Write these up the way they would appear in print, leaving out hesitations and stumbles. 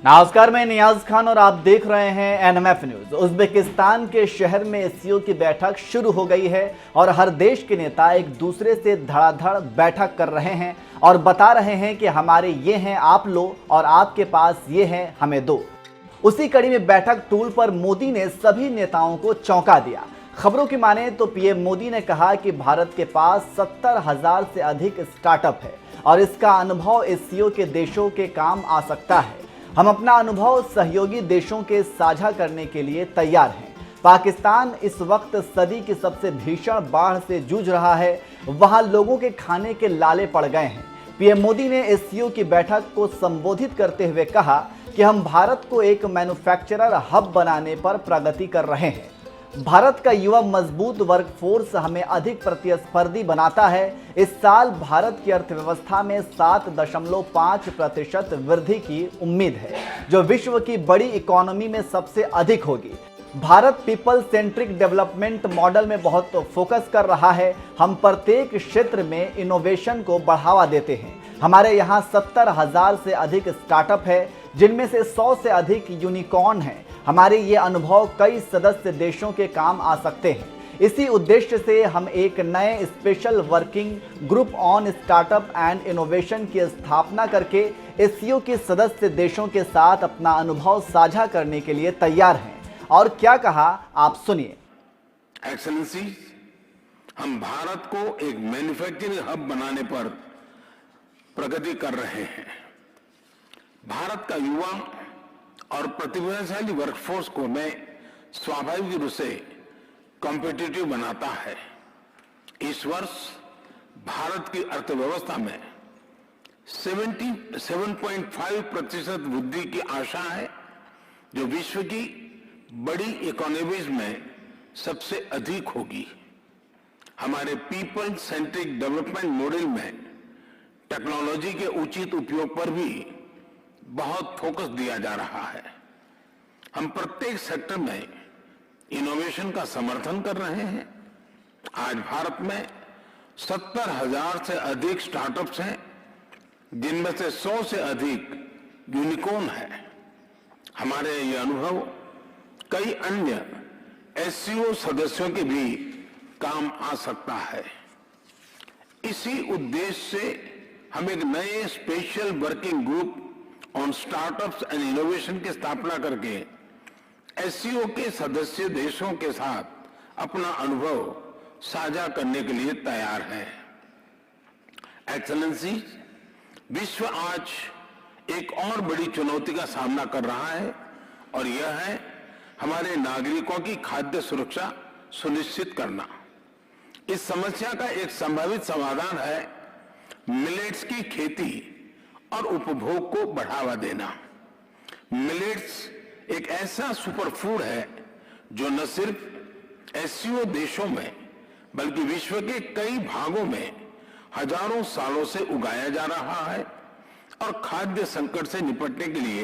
नमस्कार, मैं नियाज खान और आप देख रहे हैं एनएमएफ न्यूज। उज्बेकिस्तान के शहर में एससीओ की बैठक शुरू हो गई है और हर देश के नेता एक दूसरे से धड़ाधड़ बैठक कर रहे हैं और बता रहे हैं कि हमारे ये हैं आप लो और आपके पास ये हैं हमें दो। उसी कड़ी में बैठक टूल पर मोदी ने सभी नेताओं को चौंका दिया। खबरों की माने तो पीएम मोदी ने कहा कि भारत के पास 70,000 से अधिक स्टार्टअप है और इसका अनुभव एससीओ के देशों के काम आ सकता है। हम अपना अनुभव सहयोगी देशों के साझा करने के लिए तैयार हैं। पाकिस्तान इस वक्त सदी की सबसे भीषण बाढ़ से जूझ रहा है। वहां लोगों के खाने के लाले पड़ गए हैं। पीएम मोदी ने एससीओ की बैठक को संबोधित करते हुए कहा कि हम भारत को एक मैन्युफैक्चरर हब बनाने पर प्रगति कर रहे हैं। भारत का युवा मजबूत वर्कफोर्स हमें अधिक प्रतिस्पर्धी बनाता है। इस साल भारत की अर्थव्यवस्था में 7.5% वृद्धि की उम्मीद है, जो विश्व की बड़ी इकोनॉमी में सबसे अधिक होगी। Bharat people centric development model में बहुत फोकस कर रहा है। हम प्रत्येक क्षेत्र में इनोवेशन को बढ़ावा देते हैं। हमारे यहाँ 70,000 से अधिक स्टार्टअप है, जिनमें से 100 से अधिक यूनिकॉर्न हैं। हमारे ये अनुभव कई सदस्य देशों के काम आ सकते हैं। इसी उद्देश्य से हम एक नए special working group on startup and innovation की स्थापना करके एससीओ के सदस्य देशों के साथ अपना अनुभव साझा करने के लिए तैयार हैं। और क्या कहा, आप सुनिए। एक्सेलेंसी, हम भारत को एक मैन्युफैक्चरिंग हब बनाने पर प्रगति कर रहे हैं। भारत का युवा और प्रतिभाशाली वर्कफोर्स को मैं स्वाभाविक रूप से कॉम्पिटिटिव बनाता है। इस वर्ष भारत की अर्थव्यवस्था में 7.5% वृद्धि की आशा है, जो विश्व की बड़ी इकोनॉमीज में सबसे अधिक होगी। हमारे पीपल सेंट्रिक डेवलपमेंट मॉडल में टेक्नोलॉजी के उचित उपयोग पर भी बहुत फोकस दिया जा रहा है। हम प्रत्येक सेक्टर में इनोवेशन का समर्थन कर रहे हैं। आज भारत में 70,000 से अधिक स्टार्टअप्स हैं, जिनमें से 100 से अधिक यूनिकॉर्न है। हमारे ये अनुभव कई अन्य एससीओ सदस्यों के भी काम आ सकता है। इसी उद्देश्य से हम एक नए special working group on startups and innovation की स्थापना करके एससीओ के सदस्य देशों के साथ अपना अनुभव साझा करने के लिए तैयार है। एक्सेलेंसी, विश्व आज एक और बड़ी चुनौती का सामना कर रहा है और यह है हमारे नागरिकों की खाद्य सुरक्षा सुनिश्चित करना। इस समस्या का एक संभावित समाधान है मिलेट्स की खेती और उपभोग को बढ़ावा देना। मिलेट्स एक ऐसा सुपरफूड है जो न सिर्फ एससीओ देशों में बल्कि विश्व के कई भागों में हजारों सालों से उगाया जा रहा है और खाद्य संकट से निपटने के लिए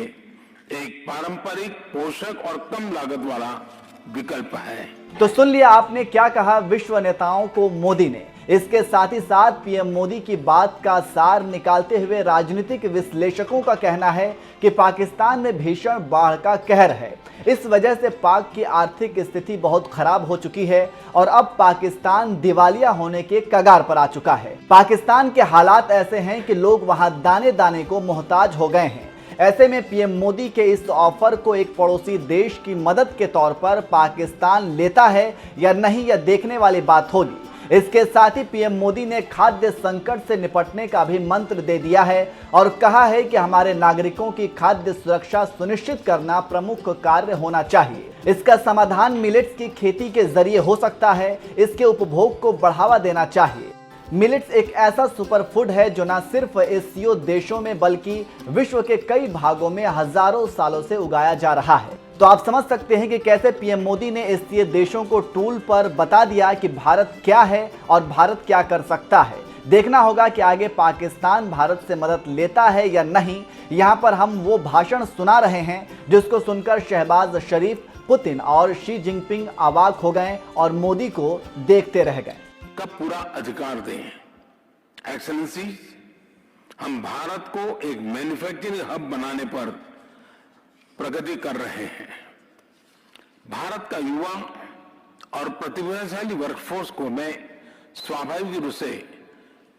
एक पारंपरिक, पोषक और कम लागत वाला विकल्प है। तो सुन लिया आपने क्या कहा विश्व नेताओं को मोदी ने। इसके साथ ही साथ पीएम मोदी की बात का सार निकालते हुए राजनीतिक विश्लेषकों का कहना है कि पाकिस्तान में भीषण बाढ़ का कहर है। इस वजह से पाक की आर्थिक स्थिति बहुत खराब हो चुकी है और अब पाकिस्तान दिवालिया होने के कगार पर आ चुका है। पाकिस्तान के हालात ऐसे हैं कि लोग वहां दाने दाने को मोहताज हो गए हैं। ऐसे में पीएम मोदी के इस ऑफर को एक पड़ोसी देश की मदद के तौर पर पाकिस्तान लेता है या नहीं, यह देखने वाली बात होगी। इसके साथ ही पीएम मोदी ने खाद्य संकट से निपटने का भी मंत्र दे दिया है और कहा है कि हमारे नागरिकों की खाद्य सुरक्षा सुनिश्चित करना प्रमुख कार्य होना चाहिए। इसका समाधान मिलेट्स की खेती के जरिए हो सकता है। इसके उपभोग को बढ़ावा देना चाहिए। मिलेट्स एक ऐसा सुपरफूड है जो न सिर्फ एससीओ देशों में बल्कि विश्व के कई भागों में हजारों सालों से उगाया जा रहा है। तो आप समझ सकते हैं कि कैसे पीएम मोदी ने एससीओ देशों को टूल पर बता दिया कि भारत क्या है और भारत क्या कर सकता है। देखना होगा कि आगे पाकिस्तान भारत से मदद लेता है या नहीं। यहाँ पर हम वो भाषण सुना रहे हैं जिसको सुनकर शहबाज शरीफ, पुतिन और शी जिनपिंग अवाक हो गए और मोदी को देखते रह गए। का पूरा अधिकार दें। एक्सेलेंसी, हम भारत को एक मैन्युफैक्चरिंग हब बनाने पर प्रगति कर रहे हैं। भारत का युवा और प्रतिभाशाली वर्कफोर्स को मैं स्वाभाविक रूप से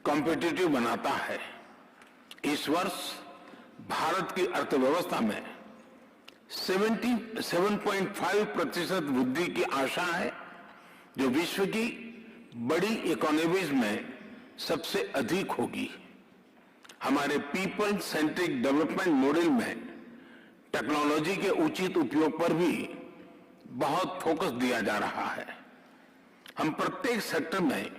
कॉम्पिटिटिव बनाता है। इस वर्ष भारत की अर्थव्यवस्था में 7.5% वृद्धि की आशा है, जो विश्व की बड़ी इकोनॉमीज में सबसे अधिक होगी। हमारे पीपल सेंट्रिक डेवलपमेंट मॉडल में टेक्नोलॉजी के उचित उपयोग पर भी बहुत फोकस दिया जा रहा है। हम प्रत्येक सेक्टर में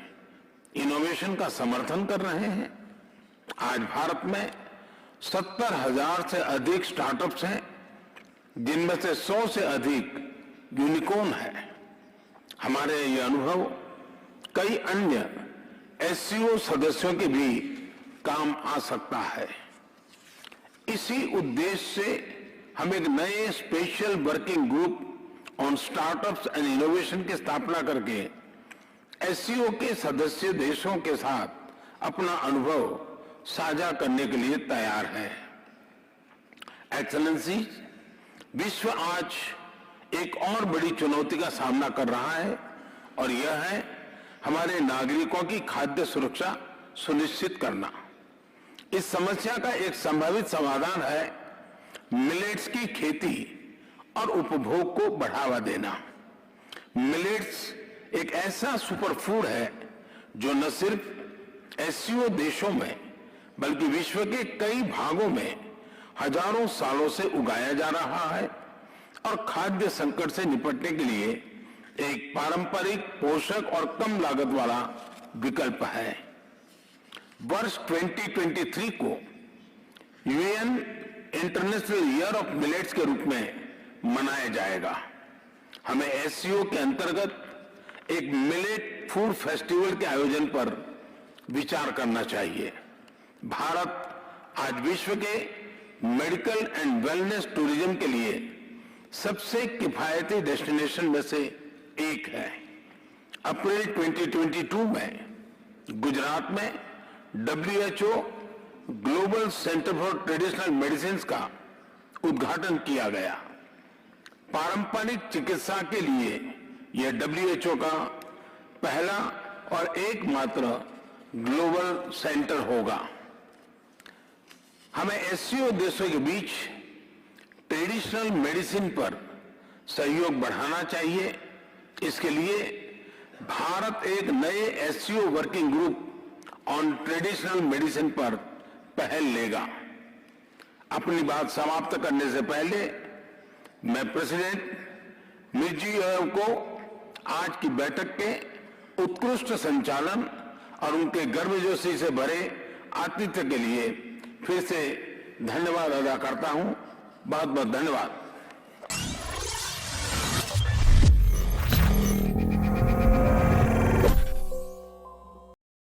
इनोवेशन का समर्थन कर रहे हैं। आज भारत में 70,000 से अधिक स्टार्टअप्स हैं, जिनमें से 100 से अधिक यूनिकॉर्न है। हमारे ये अनुभव कई अन्य एससीओ सदस्यों के भी काम आ सकता है। इसी उद्देश्य से हम एक नए special working group on startups and innovation की स्थापना करके एससीओ के सदस्य देशों के साथ अपना अनुभव साझा करने के लिए तैयार है। एक्सेलेंसी, विश्व आज एक और बड़ी चुनौती का सामना कर रहा है और यह है हमारे नागरिकों की खाद्य सुरक्षा सुनिश्चित करना। इस समस्या का एक संभावित समाधान है मिलेट्स की खेती और उपभोग को बढ़ावा देना। मिलेट्स एक ऐसा सुपर फूड है जो न सिर्फ एससीओ देशों में बल्कि विश्व के कई भागों में हजारों सालों से उगाया जा रहा है और खाद्य संकट से निपटने के लिए एक पारंपरिक, पोषक और कम लागत वाला विकल्प है। वर्ष 2023 को UN international year of millets के रूप में मनाया जाएगा। हमें एससीओ के अंतर्गत एक मिलेट फूड फेस्टिवल के आयोजन पर विचार करना चाहिए। भारत आज विश्व के मेडिकल एंड वेलनेस टूरिज्म के लिए सबसे किफायती डेस्टिनेशन में से एक है। अप्रैल 2022 में गुजरात में WHO global centre for traditional medicine का उद्घाटन किया गया। पारंपरिक चिकित्सा के लिए यह WHO का पहला और एकमात्र ग्लोबल सेंटर होगा। हमें एससीओ देशों के बीच ट्रेडिशनल मेडिसिन पर सहयोग बढ़ाना चाहिए। इसके लिए भारत एक नए SCO working group on traditional medicine पर पहल लेगा। अपनी बात समाप्त करने से पहले मैं प्रेसिडेंट मिर्जियोयेव को आज की बैठक के उत्कृष्ट संचालन और उनके गर्मजोशी से भरे आतिथ्य के लिए फिर से धन्यवाद अदा करता हूं। बहुत बहुत धन्यवाद।